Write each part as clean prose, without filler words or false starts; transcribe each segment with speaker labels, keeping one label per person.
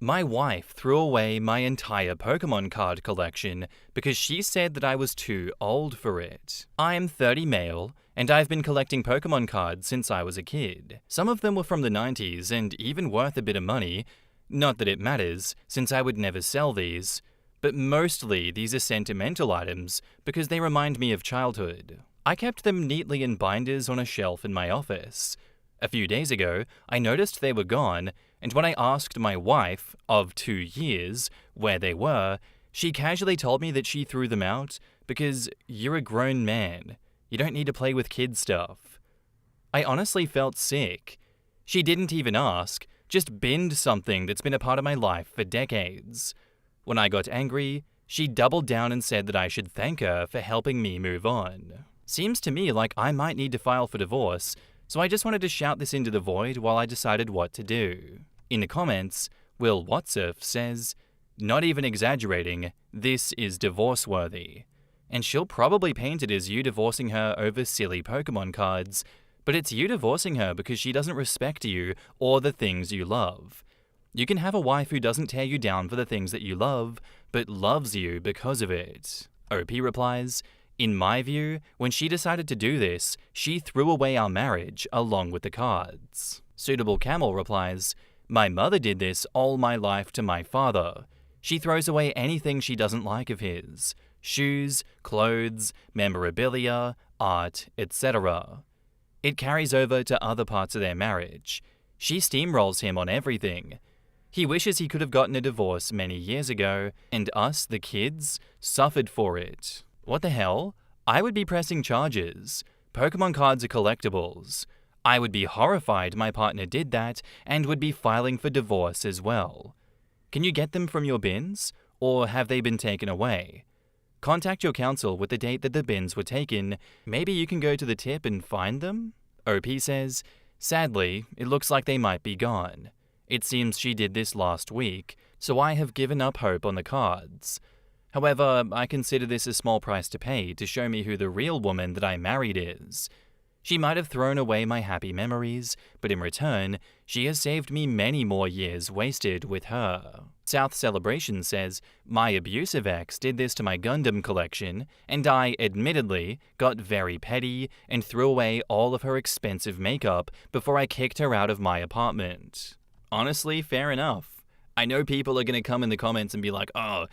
Speaker 1: My wife threw away my entire Pokémon card collection because she said that I was too old for it. I am 30 male, and I've been collecting Pokémon cards since I was a kid. Some of them were from the 90s and even worth a bit of money. Not that it matters, since I would never sell these. But mostly these are sentimental items because they remind me of childhood. I kept them neatly in binders on a shelf in my office. A few days ago, I noticed they were gone, and when I asked my wife, of 2 years, where they were, she casually told me that she threw them out because you're a grown man. You don't need to play with kid stuff. I honestly felt sick. She didn't even ask, just binned something that's been a part of my life for decades. When I got angry, she doubled down and said that I should thank her for helping me move on. Seems to me like I might need to file for divorce, so I just wanted to shout this into the void while I decided what to do. In the comments, Will Watsif says, "Not even exaggerating, this is divorce-worthy." And she'll probably paint it as you divorcing her over silly Pokemon cards, but it's you divorcing her because she doesn't respect you or the things you love. You can have a wife who doesn't tear you down for the things that you love, but loves you because of it. OP replies, "In my view, when she decided to do this, she threw away our marriage along with the cards." Suitable Camel replies, "My mother did this all my life to my father. She throws away anything she doesn't like of his. Shoes, clothes, memorabilia, art, etc. It carries over to other parts of their marriage. She steamrolls him on everything. He wishes he could have gotten a divorce many years ago, and us, the kids, suffered for it. What the hell? I would be pressing charges. Pokemon cards are collectibles. I would be horrified my partner did that and would be filing for divorce as well. Can you get them from your bins? Or have they been taken away? Contact your counsel with the date that the bins were taken. Maybe you can go to the tip and find them?" OP says, "Sadly, it looks like they might be gone. It seems she did this last week, so I have given up hope on the cards. However, I consider this a small price to pay to show me who the real woman that I married is. She might have thrown away my happy memories, but in return, she has saved me many more years wasted with her." South Celebration says, "My abusive ex did this to my Gundam collection, and I, admittedly, got very petty and threw away all of her expensive makeup before I kicked her out of my apartment." Honestly, fair enough. I know people are going to come in the comments and be like, "Oh,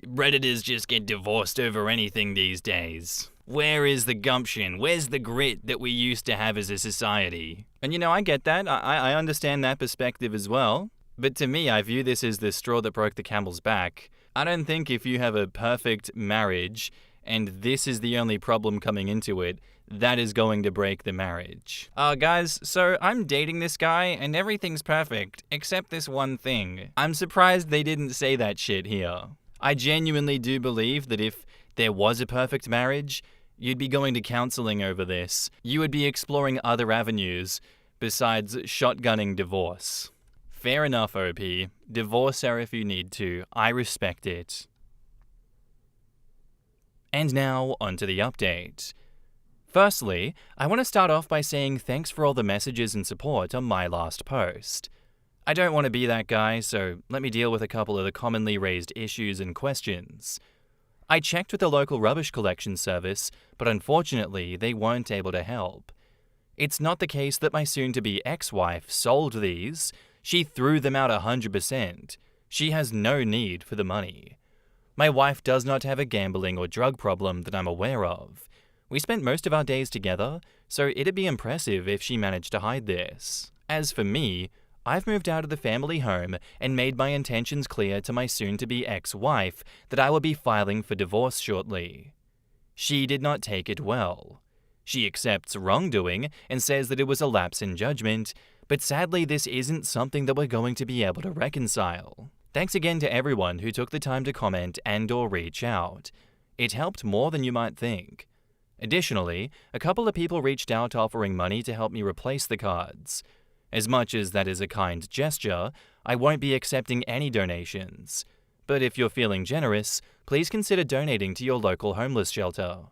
Speaker 1: Redditors just get divorced over anything these days. Where is the gumption? Where's the grit that we used to have as a society?" And I get that. I understand that perspective as well. But to me, I view this as the straw that broke the camel's back. I don't think if you have a perfect marriage and this is the only problem coming into it, that is going to break the marriage. Guys, so I'm dating this guy and everything's perfect, except this one thing. I'm surprised they didn't say that shit here. I genuinely do believe that if there was a perfect marriage, you'd be going to counseling over this. You would be exploring other avenues besides shotgunning divorce. Fair enough, OP. Divorce her if you need to. I respect it. And now, onto the update. Firstly, I want to start off by saying thanks for all the messages and support on my last post. I don't want to be that guy, so let me deal with a couple of the commonly raised issues and questions. I checked with the local rubbish collection service, but unfortunately they weren't able to help. It's not the case that my soon-to-be ex-wife sold these. She threw them out 100%. She has no need for the money. My wife does not have a gambling or drug problem that I'm aware of. We spent most of our days together, so it'd be impressive if she managed to hide this. As for me, I've moved out of the family home and made my intentions clear to my soon-to-be ex-wife that I will be filing for divorce shortly. She did not take it well. She accepts wrongdoing and says that it was a lapse in judgment, but sadly this isn't something that we're going to be able to reconcile. Thanks again to everyone who took the time to comment and/or reach out. It helped more than you might think. Additionally, a couple of people reached out offering money to help me replace the cards. As much as that is a kind gesture, I won't be accepting any donations. But if you're feeling generous, please consider donating to your local homeless shelter.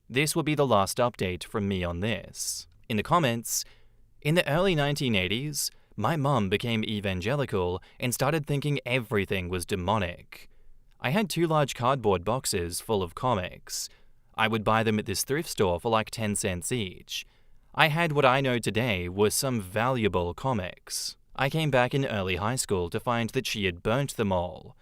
Speaker 1: This will be the last update from me on this. In the comments, in the early 1980s, my mum became evangelical and started thinking everything was demonic. I had 2 large cardboard boxes full of comics. I would buy them at this thrift store for like 10 cents each. I had what I know today were some valuable comics. I came back in early high school to find that she had burnt them all.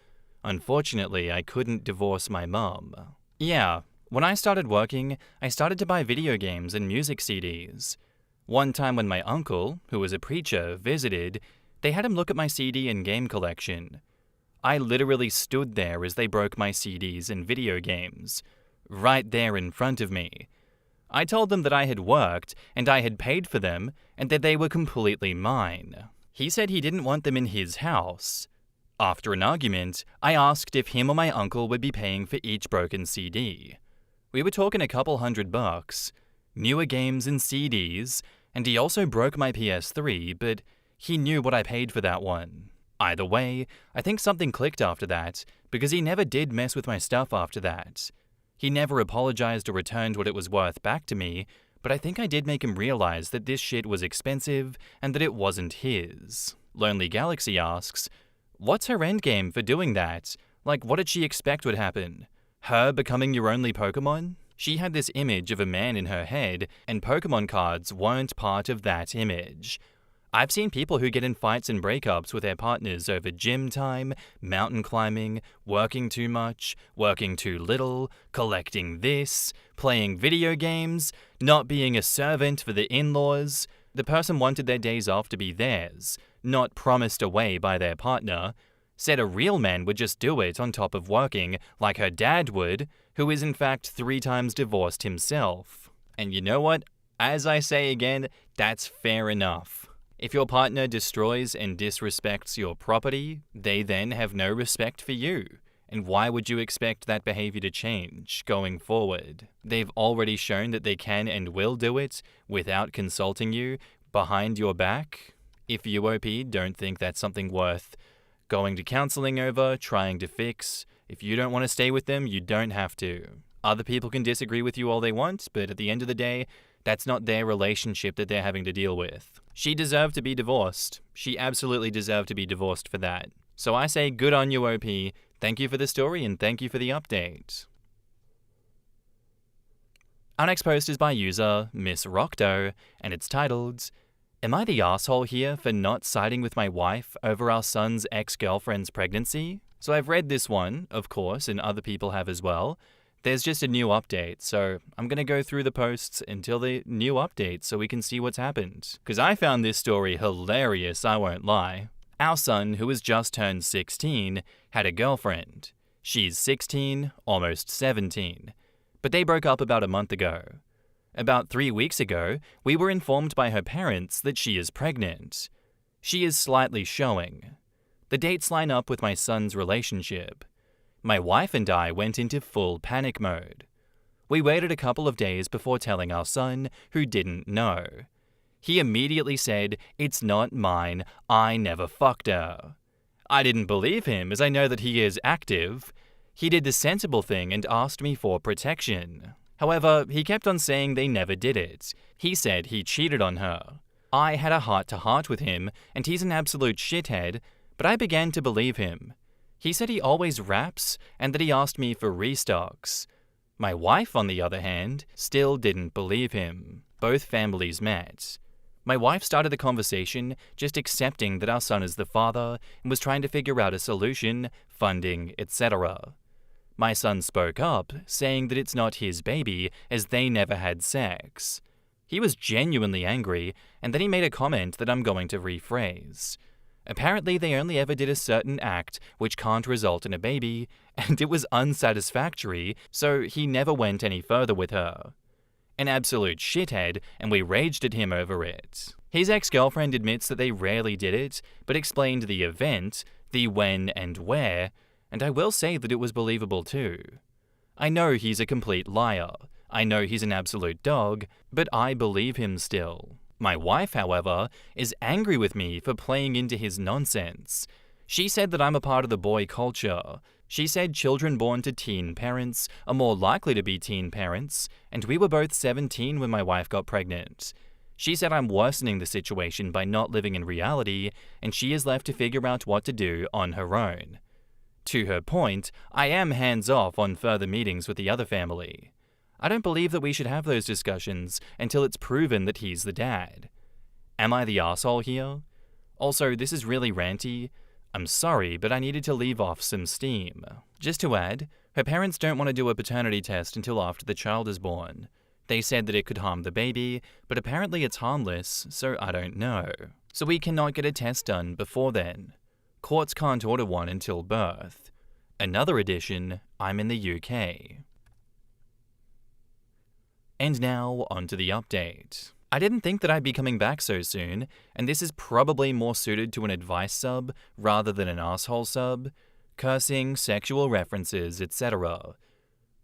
Speaker 1: Unfortunately, I couldn't divorce my mum. Yeah, when I started working, I started to buy video games and music CDs. One time when my uncle, who was a preacher, visited, they had him look at my CD and game collection. I literally stood there as they broke my CDs and video games, right there in front of me. I told them that I had worked and I had paid for them and that they were completely mine. He said he didn't want them in his house. After an argument, I asked if him or my uncle would be paying for each broken CD. We were talking a couple $100, newer games and CDs, and he also broke my PS3, but he knew what I paid for that one. Either way, I think something clicked after that, because he never did mess with my stuff after that. He never apologized or returned what it was worth back to me, but I think I did make him realize that this shit was expensive and that it wasn't his. Lonely Galaxy asks, what's her endgame for doing that? Like, what did she expect would happen? Her becoming your only Pokémon? She had this image of a man in her head, and Pokémon cards weren't part of that image. I've seen people who get in fights and breakups with their partners over gym time, mountain climbing, working too much, working too little, collecting this, playing video games, not being a servant for the in-laws. The person wanted their days off to be theirs, not promised away by their partner. Said a real man would just do it on top of working, like her dad would, who is in fact 3 times divorced himself. And you know what? As I say again, that's fair enough. If your partner destroys and disrespects your property, they then have no respect for you. And why would you expect that behavior to change going forward? They've already shown that they can and will do it without consulting you behind your back. If you, OP, don't think that's something worth going to counseling over, trying to fix, if you don't want to stay with them, you don't have to. Other people can disagree with you all they want, but at the end of the day, that's not their relationship that they're having to deal with. She deserved to be divorced. She absolutely deserved to be divorced for that. So I say good on you, OP. Thank you for the story and thank you for the update. Our next post is by user Miss Rockdo, and it's titled, Am I the asshole here for not siding with my wife over our son's ex-girlfriend's pregnancy? So I've read this one, of course, and other people have as well. There's just a new update, so I'm going to go through the posts until the new update so we can see what's happened. Because I found this story hilarious, I won't lie. Our son, who has just turned 16, had a girlfriend. She's 16, almost 17. But they broke up about a month ago. About 3 weeks ago, we were informed by her parents that she is pregnant. She is slightly showing. The dates line up with my son's relationship. My wife and I went into full panic mode. We waited a couple of days before telling our son, who didn't know. He immediately said, "It's not mine, I never fucked her." I didn't believe him, as I know that he is active. He did the sensible thing and asked me for protection. However, he kept on saying they never did it. He said he cheated on her. I had a heart-to-heart with him, and he's an absolute shithead, but I began to believe him. He said he always raps, and that he asked me for restocks. My wife, on the other hand, still didn't believe him. Both families met. My wife started the conversation just accepting that our son is the father and was trying to figure out a solution, funding, etc. My son spoke up, saying that it's not his baby as they never had sex. He was genuinely angry, and then he made a comment that I'm going to rephrase. Apparently they only ever did a certain act which can't result in a baby, and it was unsatisfactory, so he never went any further with her. An absolute shithead, and we raged at him over it. His ex-girlfriend admits that they rarely did it, but explained the event, the when and where, and I will say that it was believable too. I know he's a complete liar. I know he's an absolute dog, but I believe him still. My wife, however, is angry with me for playing into his nonsense. She said that I'm a part of the boy culture. She said children born to teen parents are more likely to be teen parents, and we were both 17 when my wife got pregnant. She said I'm worsening the situation by not living in reality, and she is left to figure out what to do on her own. To her point, I am hands-off on further meetings with the other family. I don't believe that we should have those discussions until it's proven that he's the dad. Am I the asshole here? Also, this is really ranty. I'm sorry, but I needed to leave off some steam. Just to add, her parents don't want to do a paternity test until after the child is born. They said that it could harm the baby, but apparently it's harmless, so I don't know. So we cannot get a test done before then. Courts can't order one until birth. Another addition, I'm in the UK. And now, onto the update. I didn't think that I'd be coming back so soon, and this is probably more suited to an advice sub rather than an asshole sub. Cursing, sexual references, etc.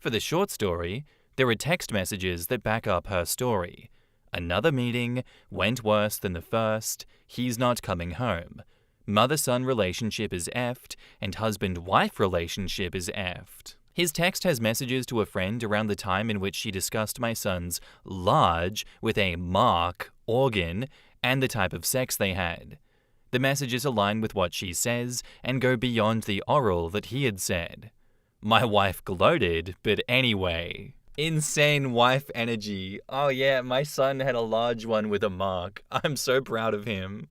Speaker 1: For the short story, there are text messages that back up her story. Another meeting, went worse than the first, he's not coming home. Mother-son relationship is effed, and husband-wife relationship is effed. His text has messages to a friend around the time in which she discussed my son's large, with a mark, organ, and the type of sex they had. The messages align with what she says and go beyond the oral that he had said. My wife gloated, but anyway. Insane wife energy. Oh yeah, my son had a large one with a mark. I'm so proud of him.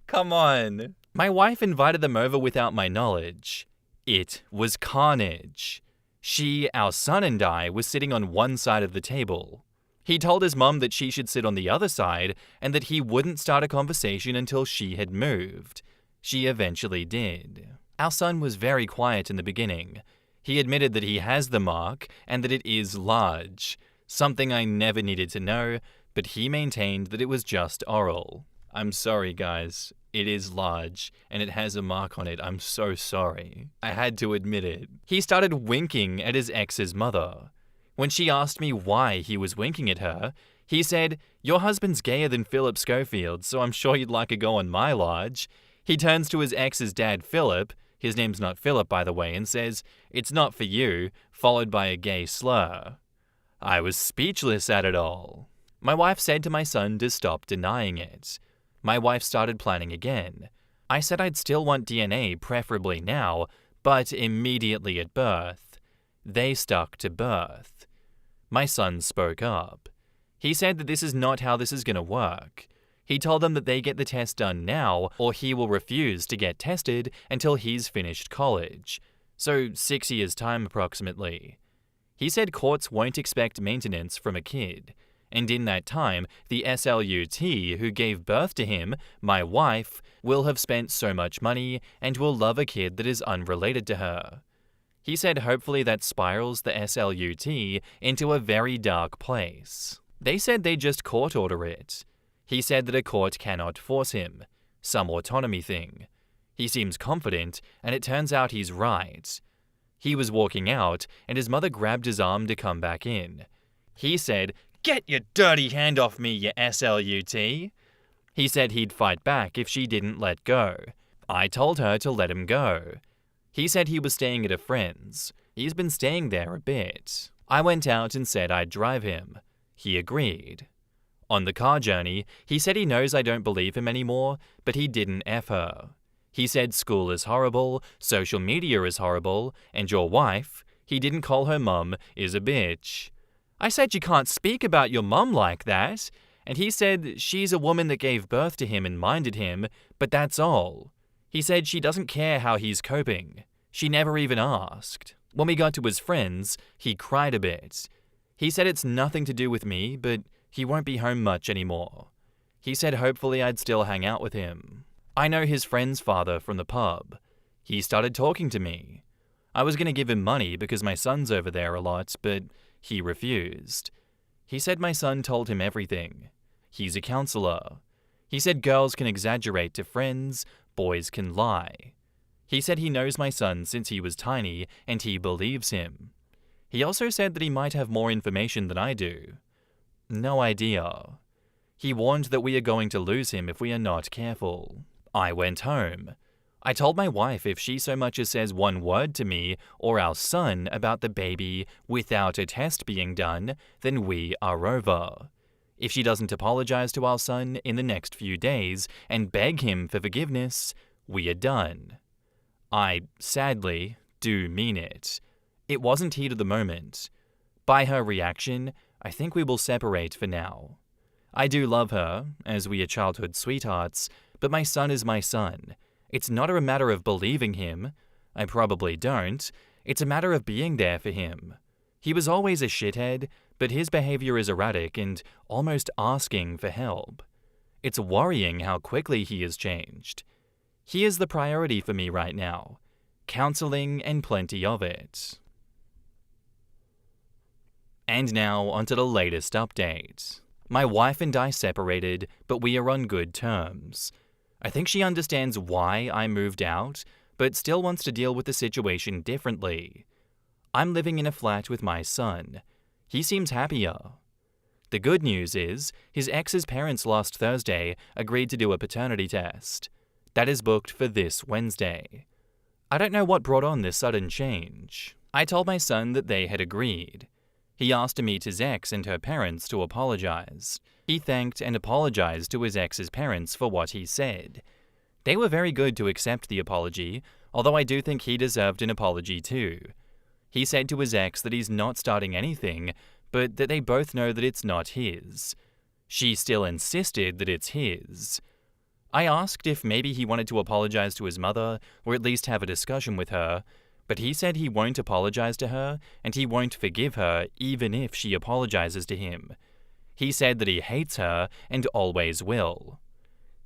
Speaker 1: Come on. My wife invited them over without my knowledge. It was carnage. She, our son, and I were sitting on one side of the table. He told his mum that she should sit on the other side and that he wouldn't start a conversation until she had moved. She eventually did. Our son was very quiet in the beginning. He admitted that he has the mark and that it is large, something I never needed to know, but he maintained that it was just oral. I'm sorry, guys. It is large, and it has a mark on it. I'm so sorry. I had to admit it. He started winking at his ex's mother. When she asked me why he was winking at her, he said, "Your husband's gayer than Philip Schofield, so I'm sure you'd like a go on my large." He turns to his ex's dad, Philip, his name's not Philip, by the way, and says, "It's not for you," followed by a gay slur. I was speechless at it all. My wife said to my son to stop denying it. My wife started planning again. I said I'd still want DNA, preferably now, but immediately at birth. They stuck to birth. My son spoke up. He said that this is not how this is going to work. He told them that they get the test done now, or he will refuse to get tested until he's finished college. So 6 years' time approximately. He said courts won't expect maintenance from a kid. And in that time, the SLUT who gave birth to him, my wife, will have spent so much money and will love a kid that is unrelated to her. He said hopefully that spirals the SLUT into a very dark place. They said they just court order it. He said that a court cannot force him. Some autonomy thing. He seems confident, and it turns out he's right. He was walking out, and his mother grabbed his arm to come back in. He said, "Get your dirty hand off me, you SLUT." He said he'd fight back if she didn't let go. I told her to let him go. He said he was staying at a friend's. He's been staying there a bit. I went out and said I'd drive him. He agreed. On the car journey, he said he knows I don't believe him anymore, but he didn't F her. He said school is horrible, social media is horrible, and your wife, he didn't call her mum, is a bitch. I said you can't speak about your mum like that, and he said she's a woman that gave birth to him and minded him, but that's all. He said she doesn't care how he's coping. She never even asked. When we got to his friends, he cried a bit. He said it's nothing to do with me, but he won't be home much anymore. He said hopefully I'd still hang out with him. I know his friend's father from the pub. He started talking to me. I was going to give him money because my son's over there a lot, but he refused. He said my son told him everything. He's a counselor. He said girls can exaggerate to friends, boys can lie. He said he knows my son since he was tiny, and he believes him. He also said that he might have more information than I do. No idea. He warned that we are going to lose him if we are not careful. I went home. I told my wife if she so much as says one word to me or our son about the baby without a test being done, then we are over. If she doesn't apologize to our son in the next few days and beg him for forgiveness, we are done. I, sadly, do mean it. It wasn't heat of the moment. By her reaction, I think we will separate for now. I do love her, as we are childhood sweethearts, but my son is my son. It's not a matter of believing him. I probably don't. It's a matter of being there for him. He was always a shithead, but his behavior is erratic and almost asking for help. It's worrying how quickly he has changed. He is the priority for me right now. Counseling and plenty of it. And now onto the latest update. My wife and I separated, but we are on good terms. I think she understands why I moved out, but still wants to deal with the situation differently. I'm living in a flat with my son. He seems happier. The good news is, his ex's parents last Thursday agreed to do a paternity test. That is booked for this Wednesday. I don't know what brought on this sudden change. I told my son that they had agreed. He asked to meet his ex and her parents to apologize. He thanked and apologized to his ex's parents for what he said. They were very good to accept the apology, although I do think he deserved an apology too. He said to his ex that he's not starting anything, but that they both know that it's not his. She still insisted that it's his. I asked if maybe he wanted to apologize to his mother, or at least have a discussion with her, but he said he won't apologize to her, and he won't forgive her even if she apologizes to him. He said that he hates her and always will.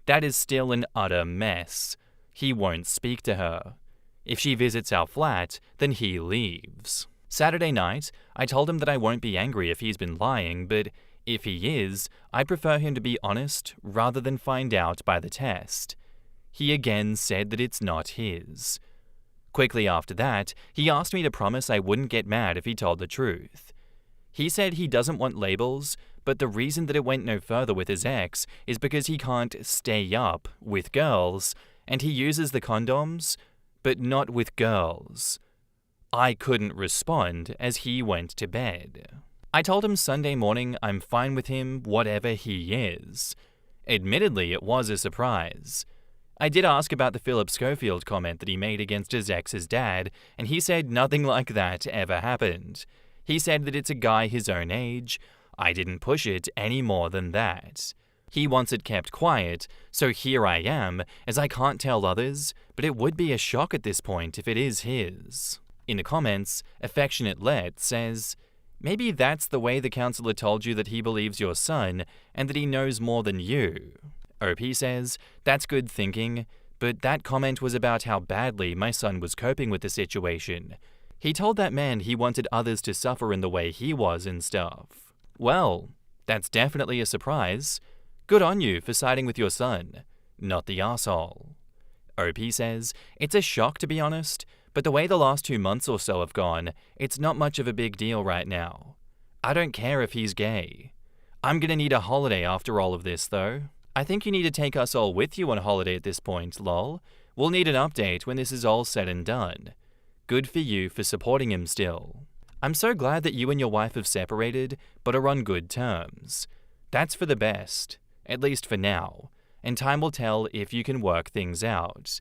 Speaker 1: That is still an utter mess. He won't speak to her. If she visits our flat, then he leaves. Saturday night, I told him that I won't be angry if he's been lying, but if he is, I prefer him to be honest rather than find out by the test. He again said that it's not his. Quickly after that, he asked me to promise I wouldn't get mad if he told the truth. He said he doesn't want labels, but the reason that it went no further with his ex is because he can't stay up with girls, and he uses the condoms, but not with girls. I couldn't respond as he went to bed. I told him Sunday morning I'm fine with him whatever he is. Admittedly, it was a surprise. I did ask about the Philip Schofield comment that he made against his ex's dad, and he said nothing like that ever happened. He said that it's a guy his own age. I didn't push it any more than that. He wants it kept quiet, so here I am, as I can't tell others, but it would be a shock at this point if it is his. In the comments, Affectionate Let says, "Maybe that's the way the counselor told you that he believes your son and that he knows more than you." OP says, "That's good thinking, but that comment was about how badly my son was coping with the situation. He told that man he wanted others to suffer in the way he was and stuff." Well, that's definitely a surprise. Good on you for siding with your son, not the asshole. OP says, "It's a shock to be honest, but the way the last 2 months or so have gone, it's not much of a big deal right now. I don't care if he's gay. I'm gonna need a holiday after all of this though. I think you need to take us all with you on a holiday at this point, lol. We'll need an update when this is all said and done. Good for you for supporting him still. I'm so glad that you and your wife have separated, but are on good terms. That's for the best, at least for now, and time will tell if you can work things out.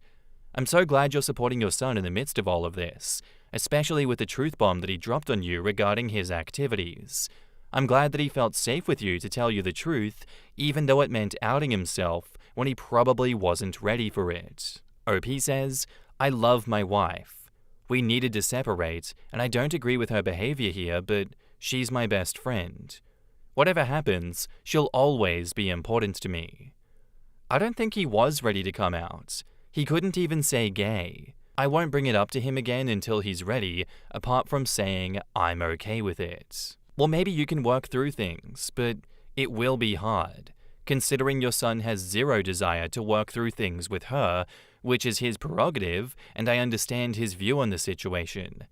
Speaker 1: I'm so glad you're supporting your son in the midst of all of this, especially with the truth bomb that he dropped on you regarding his activities. I'm glad that he felt safe with you to tell you the truth, even though it meant outing himself when he probably wasn't ready for it." OP says, "I love my wife. We needed to separate, and I don't agree with her behavior here, but she's my best friend. Whatever happens, she'll always be important to me." I don't think he was ready to come out. He couldn't even say gay. I won't bring it up to him again until he's ready, apart from saying I'm okay with it. Well, maybe you can work through things, but it will be hard, considering your son has zero desire to work through things with her, which is his prerogative, and I understand his view on the situation.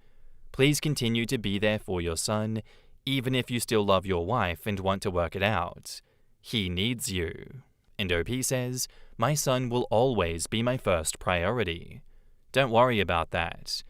Speaker 1: Please continue to be there for your son, even if you still love your wife and want to work it out. He needs you. And OP says, "My son will always be my first priority. Don't worry about that.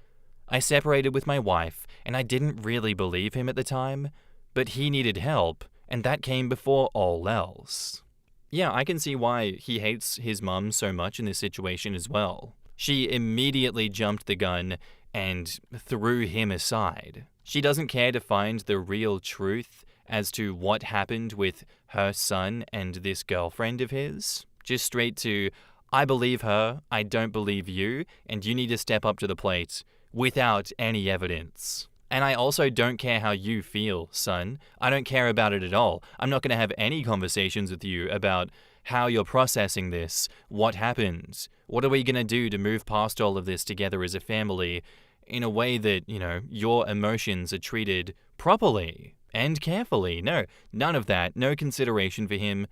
Speaker 1: I separated with my wife, and I didn't really believe him at the time, but he needed help, and that came before all else. Yeah, I can see why he hates his mum so much in this situation as well. She immediately jumped the gun and threw him aside. She doesn't care to find the real truth as to what happened with her son and this girlfriend of his. Just straight to, I believe her, I don't believe you, and you need to step up to the plate without any evidence. And I also don't care how you feel, son. I don't care about it at all. I'm not going to have any conversations with you about how you're processing this, what happened, what are we going to do to move past all of this together as a family in a way that, your emotions are treated properly and carefully. No, none of that. No consideration for him.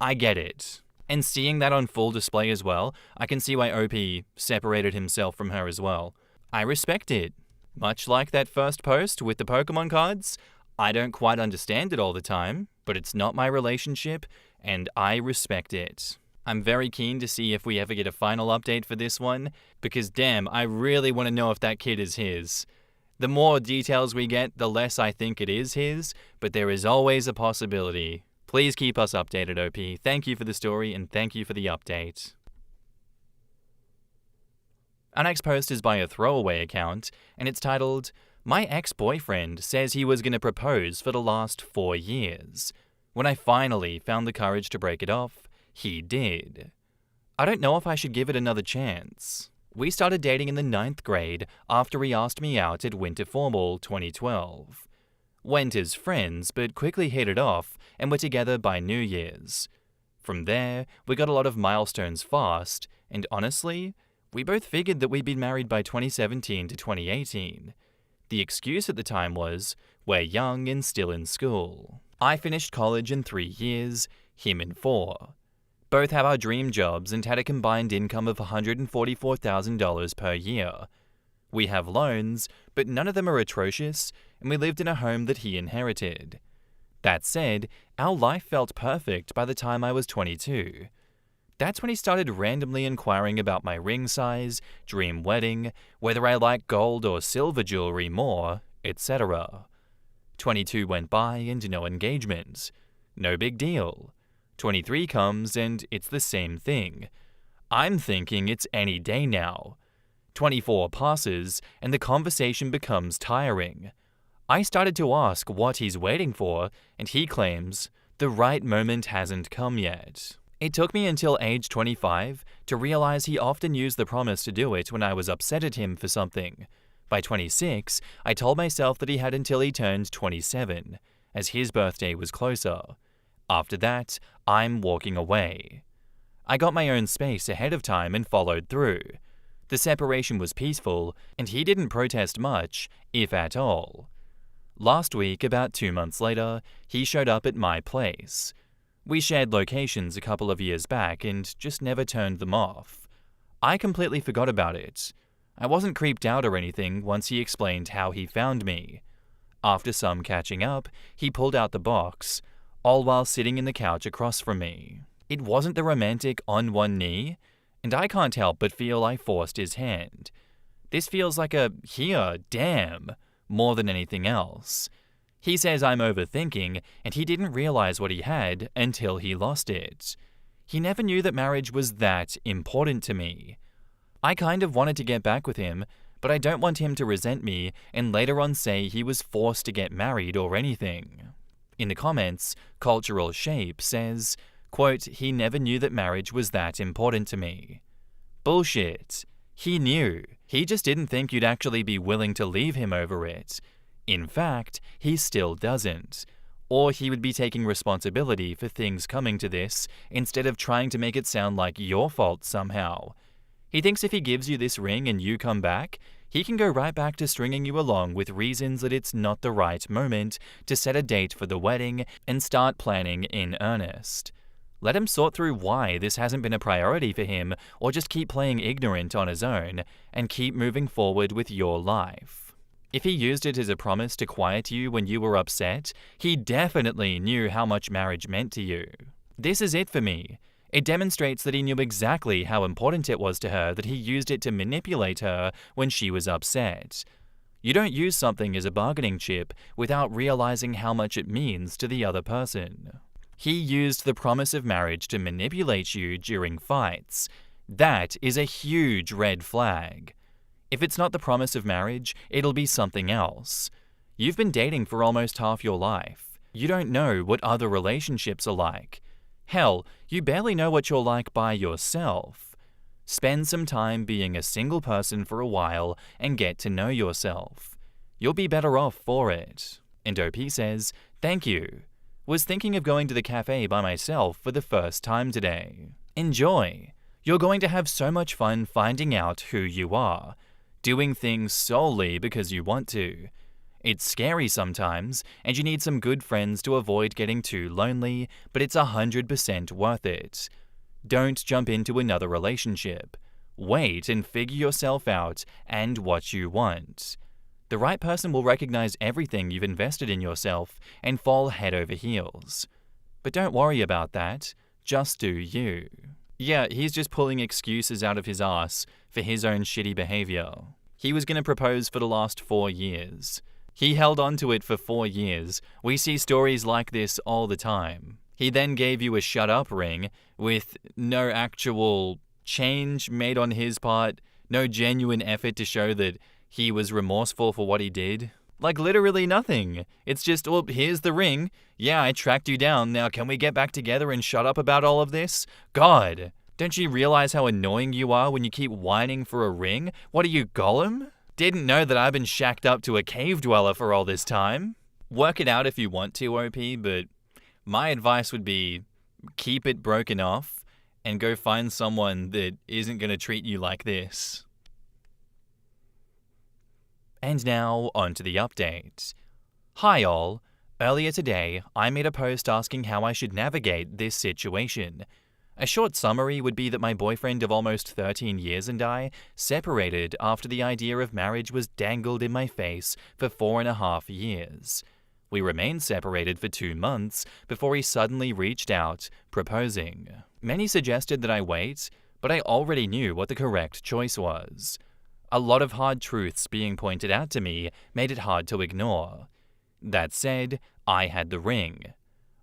Speaker 1: I get it. And seeing that on full display as well, I can see why OP separated himself from her as well. I respect it. Much like that first post with the Pokemon cards, I don't quite understand it all the time, but it's not my relationship, and I respect it. I'm very keen to see if we ever get a final update for this one, because damn, I really want to know if that kid is his. The more details we get, the less I think it is his, but there is always a possibility. Please keep us updated, OP. Thank you for the story, and thank you for the update. Our next post is by a throwaway account, and it's titled, My ex-boyfriend says he was going to propose for the last 4 years. When I finally found the courage to break it off, he did. I don't know if I should give it another chance. We started dating in the 9th grade after he asked me out at Winter Formal 2012. Went as friends, but quickly hit it off and were together by New Year's. From there, we got a lot of milestones fast, and honestly, we both figured that we'd been married by 2017 to 2018. The excuse at the time was, we're young and still in school. I finished college in 3 years, him in 4. Both have our dream jobs and had a combined income of $144,000 per year. We have loans, but none of them are atrocious, and we lived in a home that he inherited. That said, our life felt perfect by the time I was 22. That's when he started randomly inquiring about my ring size, dream wedding, whether I like gold or silver jewelry more, etc. 22 went by and no engagement. No big deal. 23 comes and it's the same thing. I'm thinking it's any day now. 24 passes and the conversation becomes tiring. I started to ask what he's waiting for, and he claims the right moment hasn't come yet. It took me until age 25 to realize he often used the promise to do it when I was upset at him for something. By 26, I told myself that he had until he turned 27, as his birthday was closer. After that, I'm walking away. I got my own space ahead of time and followed through. The separation was peaceful, and he didn't protest much, if at all. Last week, about 2 months later, he showed up at my place. We shared locations a couple of years back and just never turned them off. I completely forgot about it. I wasn't creeped out or anything once he explained how he found me. After some catching up, he pulled out the box, all while sitting in the couch across from me. It wasn't the romantic on one knee, and I can't help but feel I forced his hand. This feels like a here, damn, more than anything else. He says I'm overthinking, and he didn't realize what he had until he lost it. He never knew that marriage was that important to me. I kind of wanted to get back with him, but I don't want him to resent me and later on say he was forced to get married or anything. In the comments, Cultural Shape says, quote, he never knew that marriage was that important to me. Bullshit. He knew. He just didn't think you'd actually be willing to leave him over it. In fact, he still doesn't. Or he would be taking responsibility for things coming to this instead of trying to make it sound like your fault somehow. He thinks if he gives you this ring and you come back, he can go right back to stringing you along with reasons that it's not the right moment to set a date for the wedding and start planning in earnest. Let him sort through why this hasn't been a priority for him, or just keep playing ignorant on his own and keep moving forward with your life. If he used it as a promise to quiet you when you were upset, he definitely knew how much marriage meant to you. This is it for me. It demonstrates that he knew exactly how important it was to her that he used it to manipulate her when she was upset. You don't use something as a bargaining chip without realizing how much it means to the other person. He used the promise of marriage to manipulate you during fights. That is a huge red flag. If it's not the promise of marriage, it'll be something else. You've been dating for almost half your life. You don't know what other relationships are like. Hell, you barely know what you're like by yourself. Spend some time being a single person for a while and get to know yourself. You'll be better off for it. And OP says, "Thank you. Was thinking of going to the cafe by myself for the first time today. Enjoy. You're going to have so much fun finding out who you are, doing things solely because you want to. It's scary sometimes, and you need some good friends to avoid getting too lonely, but it's 100% worth it. Don't jump into another relationship. Wait and figure yourself out and what you want. The right person will recognize everything you've invested in yourself and fall head over heels. But don't worry about that. Just do you." Yeah, he's just pulling excuses out of his ass for his own shitty behavior. He was going to propose for the last 4 years. He held on to it for 4 years. We see stories like this all the time. He then gave you a shut up ring with no actual change made on his part, no genuine effort to show that he was remorseful for what he did. Like literally nothing. It's just, "Oh, here's the ring. Yeah, I tracked you down. Now can we get back together and shut up about all of this? God, don't you realize how annoying you are when you keep whining for a ring? What are you, Gollum? Didn't know that I've been shacked up to a cave dweller for all this time." Work it out if you want to, OP, but my advice would be keep it broken off and go find someone that isn't going to treat you like this. And now, on to the update. Hi all. Earlier today, I made a post asking how I should navigate this situation. A short summary would be that my boyfriend of almost 13 years and I separated after the idea of marriage was dangled in my face for 4.5 years. We remained separated for 2 months before he suddenly reached out, proposing. Many suggested that I wait, but I already knew what the correct choice was. A lot of hard truths being pointed out to me made it hard to ignore. That said, I had the ring.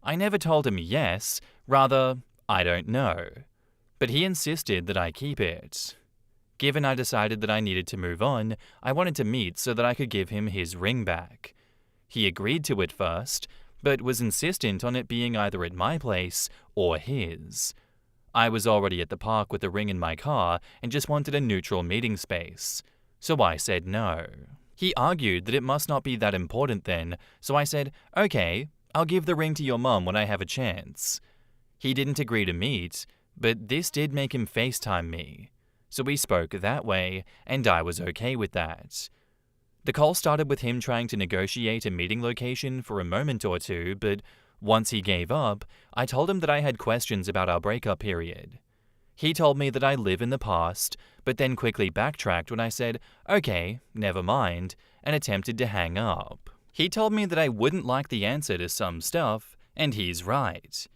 Speaker 1: I never told him yes, rather, I don't know. But he insisted that I keep it. Given I decided that I needed to move on, I wanted to meet so that I could give him his ring back. He agreed to it first, but was insistent on it being either at my place or his. I was already at the park with the ring in my car and just wanted a neutral meeting space, so I said no. He argued that it must not be that important then, so I said, "Okay, I'll give the ring to your mum when I have a chance." He didn't agree to meet, but this did make him FaceTime me, so we spoke that way, and I was okay with that. The call started with him trying to negotiate a meeting location for a moment or two, but once he gave up, I told him that I had questions about our breakup period. He told me that I live in the past, but then quickly backtracked when I said, "Okay, never mind," and attempted to hang up. He told me that I wouldn't like the answer to some stuff, and he's right.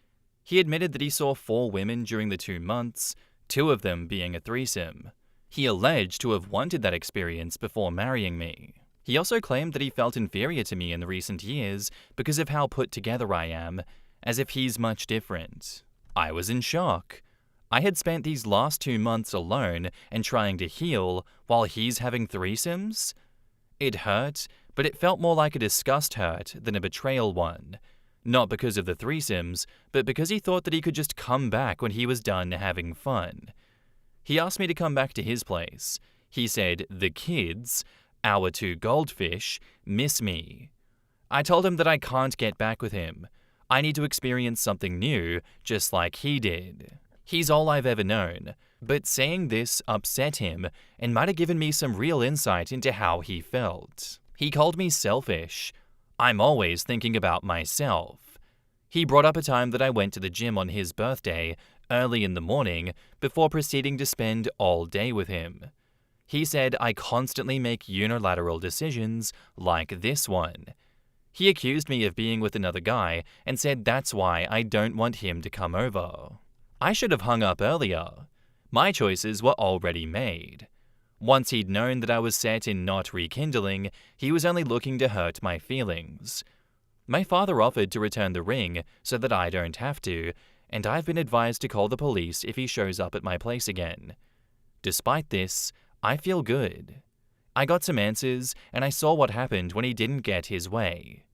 Speaker 1: He admitted that he saw 4 women during the 2 months, 2 of them being a threesome. He alleged to have wanted that experience before marrying me. He also claimed that he felt inferior to me in the recent years because of how put together I am, as if he's much different. I was in shock. I had spent these last 2 months alone and trying to heal while he's having threesomes? It hurt, but it felt more like a disgust hurt than a betrayal one. Not because of the threesomes, but because he thought that he could just come back when he was done having fun. He asked me to come back to his place. He said, "The kids, our 2 goldfish, miss me." I told him that I can't get back with him. I need to experience something new, just like he did. He's all I've ever known, but saying this upset him and might have given me some real insight into how he felt. He called me selfish. I'm always thinking about myself. He brought up a time that I went to the gym on his birthday, early in the morning, before proceeding to spend all day with him. He said I constantly make unilateral decisions, like this one. He accused me of being with another guy and said that's why I don't want him to come over. I should have hung up earlier. My choices were already made. Once he'd known that I was set in not rekindling, he was only looking to hurt my feelings. My father offered to return the ring so that I don't have to, and I've been advised to call the police if he shows up at my place again. Despite this, I feel good. I got some answers, and I saw what happened when he didn't get his way.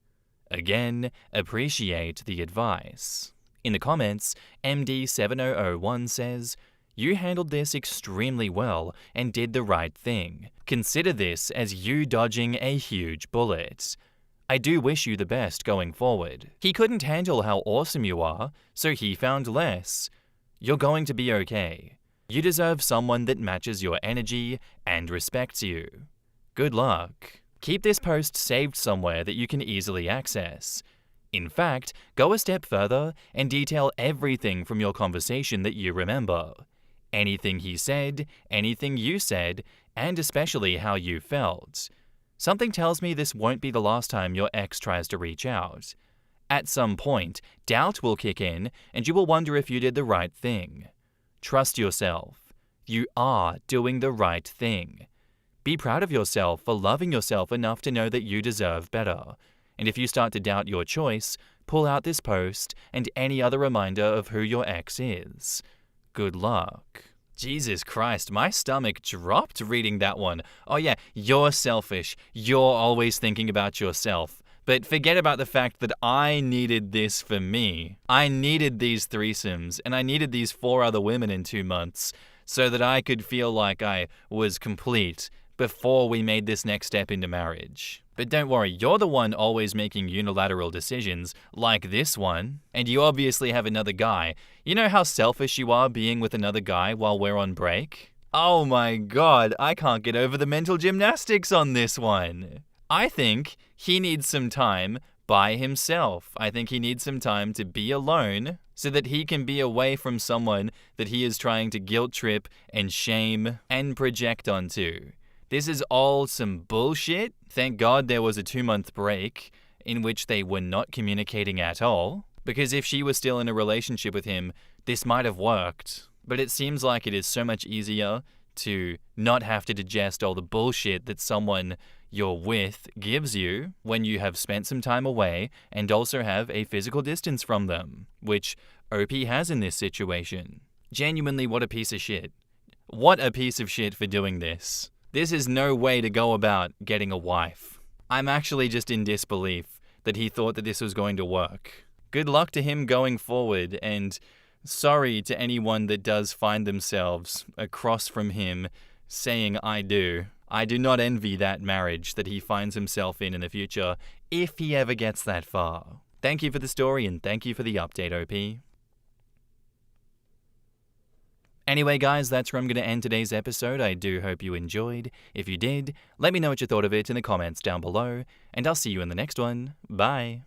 Speaker 1: Again, appreciate the advice. In the comments, MD7001 says, "You handled this extremely well and did the right thing. Consider this as you dodging a huge bullet. I do wish you the best going forward. He couldn't handle how awesome you are, so he found less. You're going to be okay. You deserve someone that matches your energy and respects you. Good luck." Keep this post saved somewhere that you can easily access. In fact, go a step further and detail everything from your conversation that you remember. Anything he said, anything you said, and especially how you felt. Something tells me this won't be the last time your ex tries to reach out. At some point, doubt will kick in and you will wonder if you did the right thing. Trust yourself. You are doing the right thing. Be proud of yourself for loving yourself enough to know that you deserve better. And if you start to doubt your choice, pull out this post and any other reminder of who your ex is. Good luck. Jesus Christ, my stomach dropped reading that one. Oh yeah, you're selfish. You're always thinking about yourself. But forget about the fact that I needed this for me. I needed these threesomes, and I needed these 4 other women in 2 months so that I could feel like I was complete before we made this next step into marriage. But don't worry, you're the one always making unilateral decisions, like this one. And you obviously have another guy. You know how selfish you are being with another guy while we're on break? Oh my god, I can't get over the mental gymnastics on this one. I think he needs some time by himself. I think he needs some time to be alone so that he can be away from someone that he is trying to guilt trip and shame and project onto. This is all some bullshit. Thank God there was a 2-month break in which they were not communicating at all, because if she was still in a relationship with him, this might have worked. But it seems like it is so much easier to not have to digest all the bullshit that someone you're with gives you when you have spent some time away and also have a physical distance from them, which OP has in this situation. Genuinely, what a piece of shit. What a piece of shit for doing this. This is no way to go about getting a wife. I'm actually just in disbelief that he thought that this was going to work. Good luck to him going forward, and sorry to anyone that does find themselves across from him saying I do. I do not envy that marriage that he finds himself in the future, if he ever gets that far. Thank you for the story and thank you for the update, OP. Anyway guys, that's where I'm going to end today's episode. I do hope you enjoyed. If you did, let me know what you thought of it in the comments down below, and I'll see you in the next one. Bye.